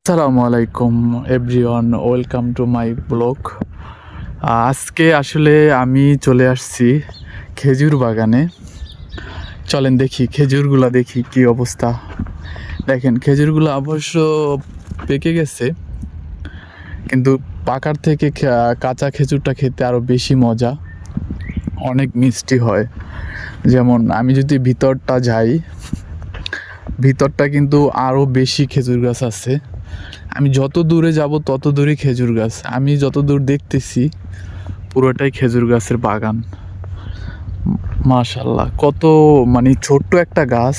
আসসালামু আলাইকুম everyone, welcome to my blog. আজকে আসলে আমি চলে আসছি খেজুর বাগানে। চলেন দেখি খেজুরগুলা, দেখি কি অবস্থা। দেখেন খেজুরগুলো অবশ্য পেকে গেছে, কিন্তু পাকার থেকে কাঁচা খেজুরটা খেতে আরও বেশি মজা, অনেক মিষ্টি হয়। যেমন আমি যদি ভিতরটা যাই, ভিতরটা কিন্তু আরও বেশি খেজুর গাছ আছে। আমি যত দূরে যাব তত দূরই খেজুর গাছ। আমি যত দূর দেখতেছি পুরোটাই খেজুর গাছের বাগান। মাশাল্লাহ, কত মানে ছোট্ট একটা গাছ,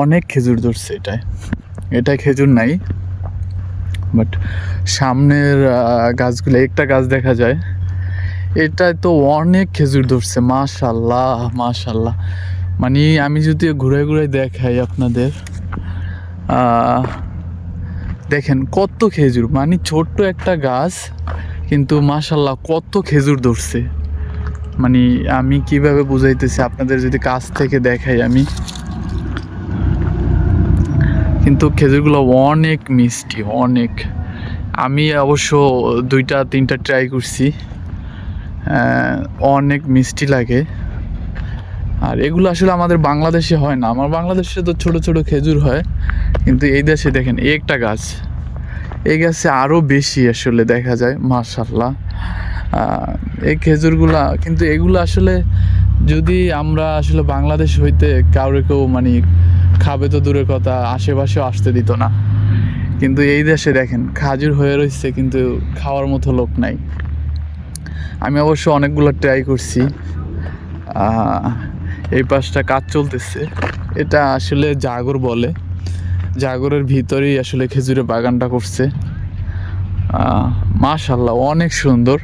অনেক খেজুর ধরছে। এটাই খেজুর নাই, বাট সামনের গাছগুলো, একটা গাছ দেখা যায়, এটাই তো অনেক খেজুর ধরছে। মাশাল্লাহ মাশাল্লাহ, মানে আমি যদি ঘুরে ঘুরে দেখাই আপনাদের, দেখেন কত খেজুর, মানে ছোট্ট একটা গাছ কিন্তু মাশাল্লাহ কত খেজুর ধরছে। মানে আমি কিভাবে বুঝাইতেছি আপনাদের, যদি কাছ থেকে দেখাই আমি, কিন্তু খেজুরগুলো অনেক মিষ্টি, অনেক। আমি অবশ্য 2-3টা ট্রাই করছি, অনেক মিষ্টি লাগে। আর এগুলো আসলে আমাদের বাংলাদেশে হয় না। আমার বাংলাদেশে তো ছোট ছোট খেজুর হয়, কিন্তু এই দেশে দেখেন একটা গাছ, এই গাছে আরও বেশি আসলে দেখা যায়। মাশাল্লাহ, এই খেজুরগুলা, কিন্তু এগুলো আসলে যদি আমরা আসলে বাংলাদেশ হইতে কাউরে কেউ মানে খাবে তো দূরের কথা, আশেপাশেও আসতে দিত না। কিন্তু এই দেশে দেখেন খাজুর হয়ে রয়েছে, কিন্তু খাওয়ার মতো লোক নাই। আমি অবশ্য অনেকগুলো ট্রাই করছি। এই পাশটা কাজ চলতেছে, এটা আসলে জাগর বলে, জাগরের ভিতরেই আসলে খেজুরের বাগানটা করছে। মাশাল্লাহ অনেক সুন্দর।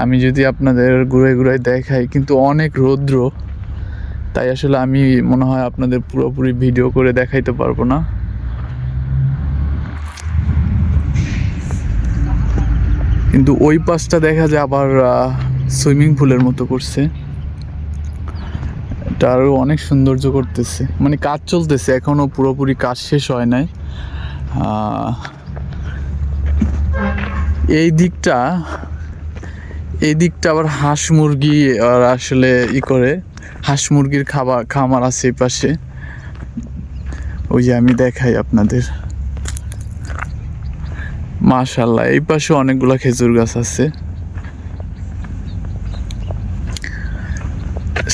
আমি যদি আপনাদের ঘুরে ঘুরে দেখাই, কিন্তু অনেক রৌদ্র, তাই আসলে আমি মনে হয় আপনাদের পুরোপুরি ভিডিও করে দেখাইতে পারবো না। কিন্তু ওই পাশটা দেখা যায় আবার সুইমিং পুলের মতো করছে, এটা আরও অনেক সৌন্দর্য করতেছে। মানে কাজ চলতেছে এখনও, পুরোপুরি কাজ শেষ হয় নাই। এই দিকটা, এই দিকটা আবার হাঁস মুরগি আর আসলে করে, হাঁস মুরগির খামার আছে এই পাশে। ওই যে আমি দেখাই আপনাদের, মাশাল্লাহ এই পাশে অনেকগুলো খেজুর গাছ আছে।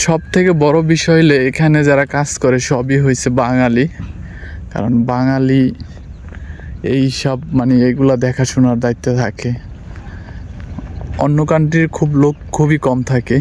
সব থেকে বড় বিষয় হলে এখানে যারা কাজ করে সবই হয়েছে বাঙালি, কারণ বাঙালি এই সব মানে এগুলা দেখাশোনার দায়িত্বে থাকে। অন্য কান্ট্রির লোক খুবই কম থাকে।